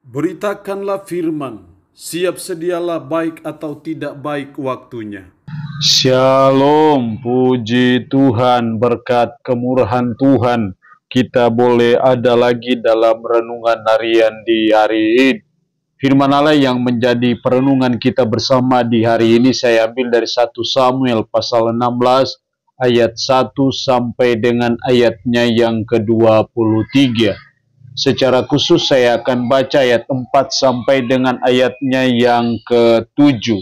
Beritakanlah firman, siap sedialah baik atau tidak baik waktunya. Shalom, puji Tuhan, berkat kemurahan Tuhan, kita boleh ada lagi dalam renungan harian di hari ini. Firman Allah yang menjadi perenungan kita bersama di hari ini saya ambil dari 1 Samuel pasal 16 ayat 1 sampai dengan ayatnya yang ke-23. Secara khusus saya akan baca ayat 4 sampai dengan ayatnya yang ke-7.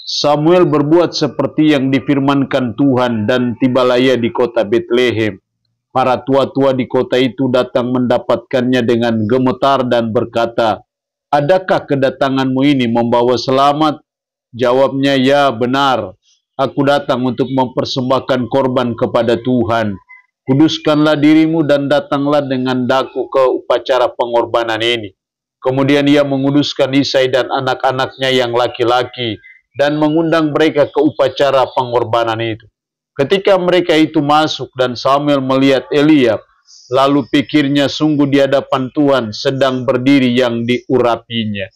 Samuel berbuat seperti yang difirmankan Tuhan dan tibalah ia di kota Betlehem. Para tua-tua di kota itu datang mendapatkannya dengan gemetar dan berkata, "Adakah kedatanganmu ini membawa selamat?" Jawabnya, "Ya, benar. Aku datang untuk mempersembahkan korban kepada Tuhan. Kuduskanlah dirimu dan datanglah dengan daku ke upacara pengorbanan ini." Kemudian ia menguduskan Isai dan anak-anaknya yang laki-laki dan mengundang mereka ke upacara pengorbanan itu. Ketika mereka itu masuk dan Samuel melihat Eliab, lalu pikirnya sungguh di hadapan Tuhan sedang berdiri yang diurapinya.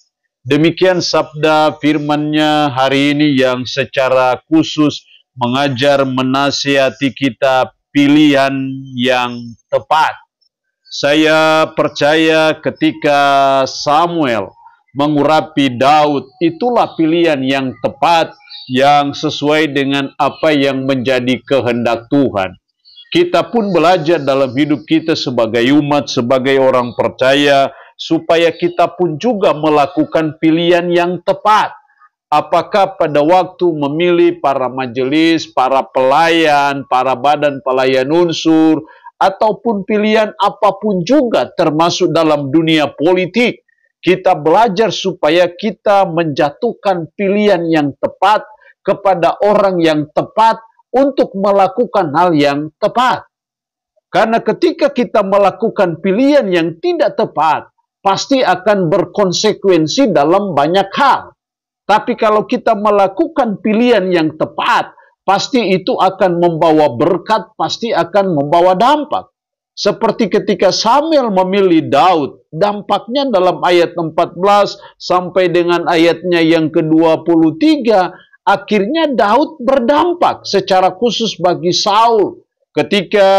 Demikian sabda firman-Nya hari ini yang secara khusus mengajar menasihati kita pilihan yang tepat. Saya percaya ketika Samuel mengurapi Daud, itulah pilihan yang tepat, yang sesuai dengan apa yang menjadi kehendak Tuhan. Kita pun belajar dalam hidup kita sebagai umat, sebagai orang percaya, supaya kita pun juga melakukan pilihan yang tepat. Apakah pada waktu memilih para majelis, para pelayan, para badan pelayan unsur, ataupun pilihan apapun juga termasuk dalam dunia politik, kita belajar supaya kita menjatuhkan pilihan yang tepat kepada orang yang tepat untuk melakukan hal yang tepat. Karena ketika kita melakukan pilihan yang tidak tepat, pasti akan berkonsekuensi dalam banyak hal. Tapi kalau kita melakukan pilihan yang tepat, pasti itu akan membawa berkat, pasti akan membawa dampak. Seperti ketika Samuel memilih Daud, dampaknya dalam ayat 14 sampai dengan ayatnya yang ke-23, akhirnya Daud berdampak secara khusus bagi Saul. Ketika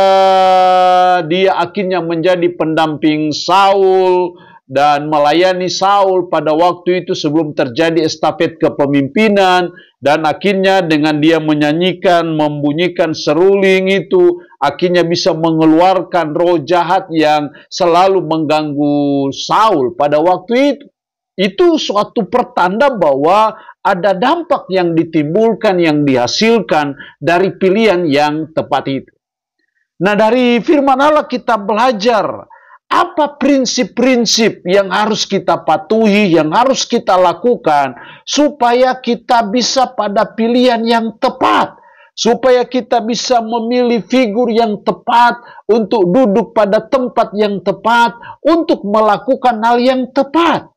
dia akhirnya menjadi pendamping Saul dan melayani Saul pada waktu itu sebelum terjadi estafet kepemimpinan, dan akhirnya dengan dia menyanyikan, membunyikan seruling itu, akhirnya bisa mengeluarkan roh jahat yang selalu mengganggu Saul pada waktu itu. Itu suatu pertanda bahwa ada dampak yang ditimbulkan, yang dihasilkan dari pilihan yang tepat itu. Nah, dari firman Allah kita belajar apa prinsip-prinsip yang harus kita patuhi, yang harus kita lakukan, supaya kita bisa pada pilihan yang tepat, supaya kita bisa memilih figur yang tepat, untuk duduk pada tempat yang tepat, untuk melakukan hal yang tepat.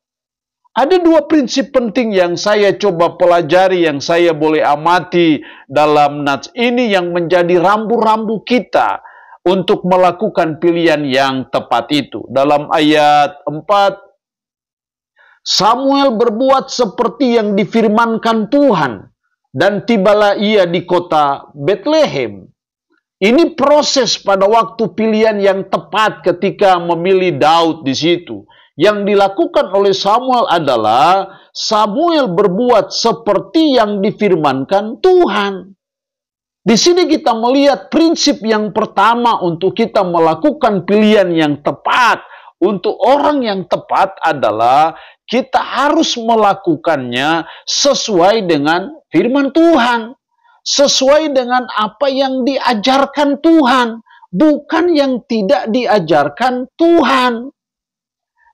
Ada dua prinsip penting yang saya coba pelajari, yang saya boleh amati dalam nats ini, yang menjadi rambu-rambu kita untuk melakukan pilihan yang tepat itu. Dalam ayat 4, Samuel berbuat seperti yang difirmankan Tuhan, dan tibalah ia di kota Betlehem. Ini proses pada waktu pilihan yang tepat ketika memilih Daud di situ. Yang dilakukan oleh Samuel adalah Samuel berbuat seperti yang difirmankan Tuhan. Di sini kita melihat prinsip yang pertama untuk kita melakukan pilihan yang tepat untuk orang yang tepat adalah kita harus melakukannya sesuai dengan firman Tuhan, sesuai dengan apa yang diajarkan Tuhan, bukan yang tidak diajarkan Tuhan.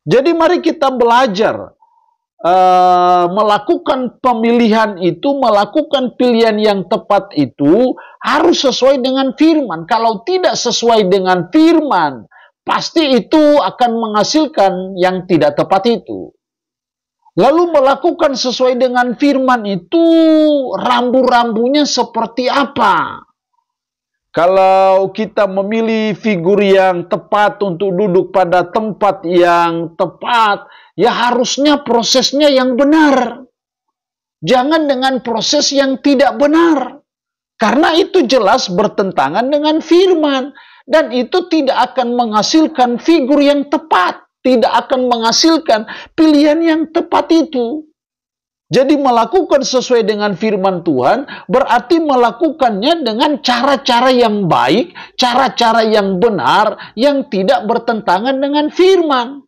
Jadi mari kita belajar melakukan pemilihan itu, melakukan pilihan yang tepat itu harus sesuai dengan firman. Kalau tidak sesuai dengan firman, pasti itu akan menghasilkan yang tidak tepat itu. Lalu melakukan sesuai dengan firman itu rambu-rambunya seperti apa? Kalau kita memilih figur yang tepat untuk duduk pada tempat yang tepat, ya harusnya prosesnya yang benar. Jangan dengan proses yang tidak benar. Karena itu jelas bertentangan dengan firman. Dan itu tidak akan menghasilkan figur yang tepat. Tidak akan menghasilkan pilihan yang tepat itu. Jadi melakukan sesuai dengan firman Tuhan berarti melakukannya dengan cara-cara yang baik, cara-cara yang benar, yang tidak bertentangan dengan firman.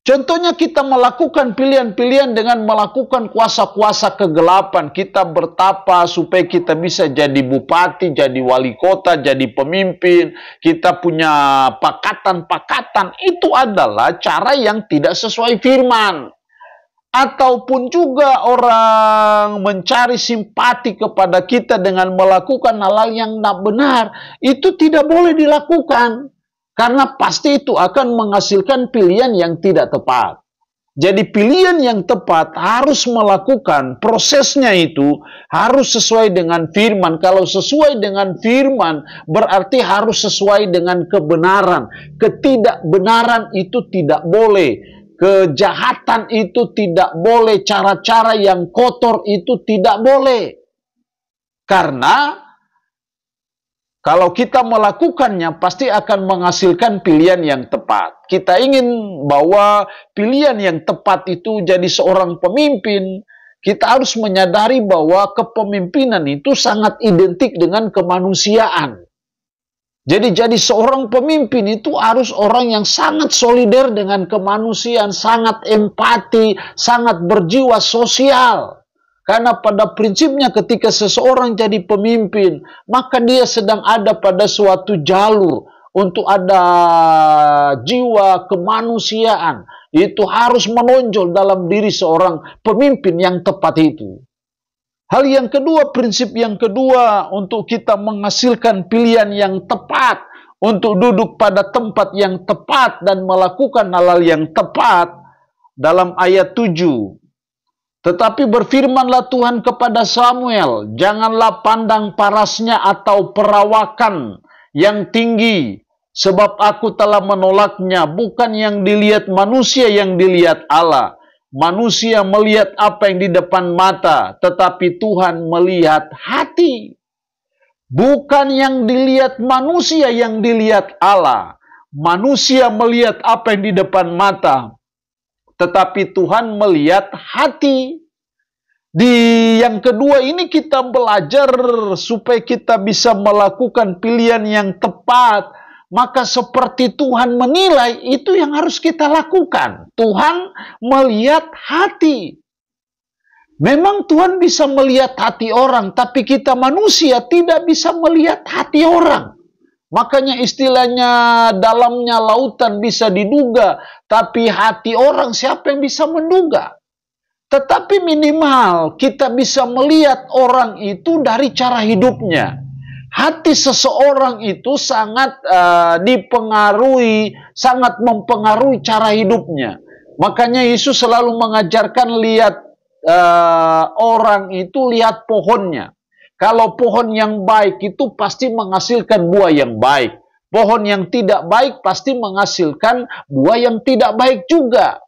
Contohnya kita melakukan pilihan-pilihan dengan melakukan kuasa-kuasa kegelapan. Kita bertapa supaya kita bisa jadi bupati, jadi wali kota, jadi pemimpin. Kita punya pakatan-pakatan. Itu adalah cara yang tidak sesuai firman. Ataupun juga orang mencari simpati kepada kita dengan melakukan hal-hal yang tidak benar. Itu tidak boleh dilakukan. Karena pasti itu akan menghasilkan pilihan yang tidak tepat. Jadi pilihan yang tepat harus melakukan prosesnya itu harus sesuai dengan firman. Kalau sesuai dengan firman berarti harus sesuai dengan kebenaran. Ketidakbenaran itu tidak boleh. Kejahatan itu tidak boleh, cara-cara yang kotor itu tidak boleh. Karena kalau kita melakukannya pasti akan menghasilkan pilihan yang tepat. Kita ingin bahwa pilihan yang tepat itu jadi seorang pemimpin. Kita harus menyadari bahwa kepemimpinan itu sangat identik dengan kemanusiaan. Jadi seorang pemimpin itu harus orang yang sangat solider dengan kemanusiaan, sangat empati, sangat berjiwa sosial. Karena pada prinsipnya ketika seseorang jadi pemimpin, maka dia sedang ada pada suatu jalur untuk ada jiwa kemanusiaan. Itu harus menonjol dalam diri seorang pemimpin yang tepat itu. Hal yang kedua, prinsip yang kedua untuk kita menghasilkan pilihan yang tepat, untuk duduk pada tempat yang tepat dan melakukan hal-hal yang tepat dalam ayat 7. Tetapi berfirmanlah Tuhan kepada Samuel, janganlah pandang parasnya atau perawakan yang tinggi, sebab aku telah menolaknya, bukan yang dilihat manusia yang dilihat Allah. Manusia melihat apa yang di depan mata, tetapi Tuhan melihat hati. Bukan yang dilihat manusia yang dilihat Allah. Manusia melihat apa yang di depan mata, tetapi Tuhan melihat hati. Di yang kedua ini kita belajar supaya kita bisa melakukan pilihan yang tepat. Maka seperti Tuhan menilai, itu yang harus kita lakukan. Tuhan melihat hati. Memang Tuhan bisa melihat hati orang, tapi kita manusia tidak bisa melihat hati orang. Makanya istilahnya dalamnya lautan bisa diduga, tapi hati orang siapa yang bisa menduga? Tetapi minimal kita bisa melihat orang itu dari cara hidupnya. Hati seseorang itu sangat sangat mempengaruhi cara hidupnya. Makanya Yesus selalu mengajarkan lihat orang itu lihat pohonnya. Kalau pohon yang baik itu pasti menghasilkan buah yang baik. Pohon yang tidak baik pasti menghasilkan buah yang tidak baik juga.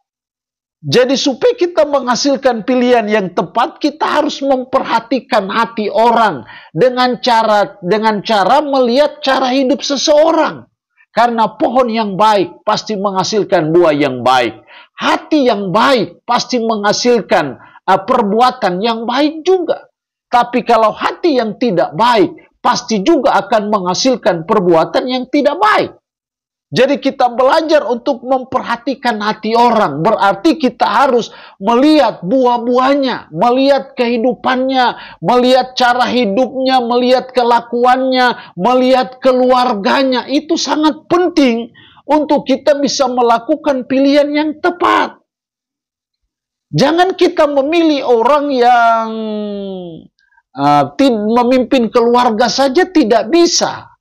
Jadi supaya kita menghasilkan pilihan yang tepat, kita harus memperhatikan hati orang dengan cara melihat cara hidup seseorang. Karena pohon yang baik pasti menghasilkan buah yang baik. Hati yang baik pasti menghasilkan perbuatan yang baik juga. Tapi kalau hati yang tidak baik, pasti juga akan menghasilkan perbuatan yang tidak baik. Jadi kita belajar untuk memperhatikan hati orang. Berarti kita harus melihat buah-buahnya, melihat kehidupannya, melihat cara hidupnya, melihat kelakuannya, melihat keluarganya. Itu sangat penting untuk kita bisa melakukan pilihan yang tepat. Jangan kita memilih orang yang memimpin keluarga saja tidak bisa.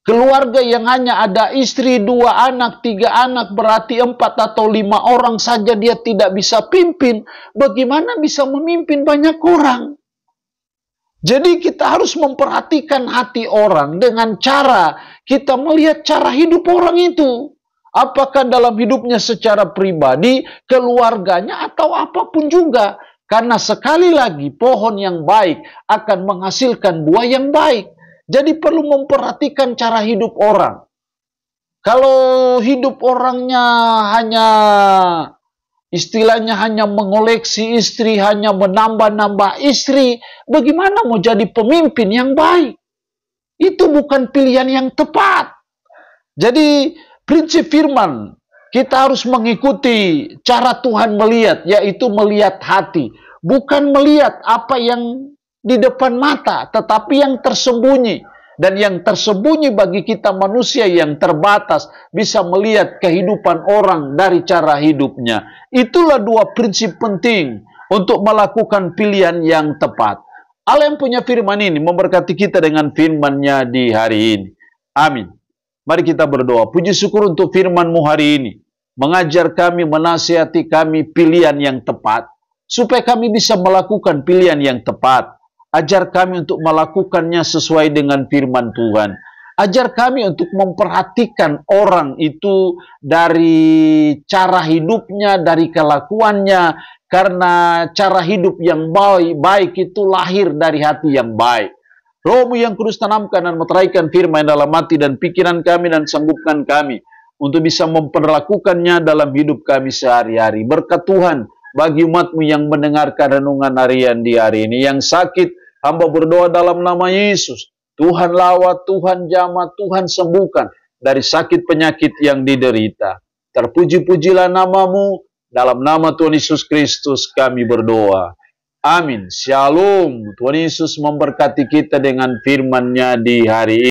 Keluarga yang hanya ada istri, 2 anak, 3 anak, berarti 4 atau 5 orang saja dia tidak bisa pimpin. Bagaimana bisa memimpin banyak orang? Jadi kita harus memperhatikan hati orang dengan cara kita melihat cara hidup orang itu. Apakah dalam hidupnya secara pribadi, keluarganya, atau apapun juga. Karena sekali lagi pohon yang baik akan menghasilkan buah yang baik. Jadi perlu memperhatikan cara hidup orang. Kalau hidup orangnya hanya istilahnya hanya mengoleksi istri, hanya menambah-nambah istri, bagaimana mau jadi pemimpin yang baik? Itu bukan pilihan yang tepat. Jadi prinsip firman, kita harus mengikuti cara Tuhan melihat, yaitu melihat hati. Bukan melihat apa yang di depan mata, tetapi yang tersembunyi. Dan yang tersembunyi bagi kita manusia yang terbatas bisa melihat kehidupan orang dari cara hidupnya. Itulah dua prinsip penting untuk melakukan pilihan yang tepat. Allah yang punya firman ini memberkati kita dengan firman-Nya di hari ini. Amin. Mari kita berdoa. Puji syukur untuk firman-Mu hari ini. Mengajar kami, menasihati kami pilihan yang tepat. Supaya kami bisa melakukan pilihan yang tepat. Ajar kami untuk melakukannya sesuai dengan firman Tuhan. Ajar kami untuk memperhatikan orang itu dari cara hidupnya, dari kelakuannya. Karena cara hidup yang baik itu lahir dari hati yang baik. Roh-Mu yang kudus tanamkan dan meteraikan firman dalam hati dan pikiran kami dan sanggupkan kami untuk bisa memperlakukannya dalam hidup kami sehari-hari. Berkat Tuhan bagi umat-Mu yang mendengarkan renungan harian di hari ini. Yang sakit, hamba berdoa dalam nama Yesus. Tuhan lawat, Tuhan jamah, Tuhan sembuhkan dari sakit penyakit yang diderita. Terpuji-pujilah nama-Mu. Dalam nama Tuhan Yesus Kristus kami berdoa. Amin. Shalom. Tuhan Yesus memberkati kita dengan firman-Nya di hari ini.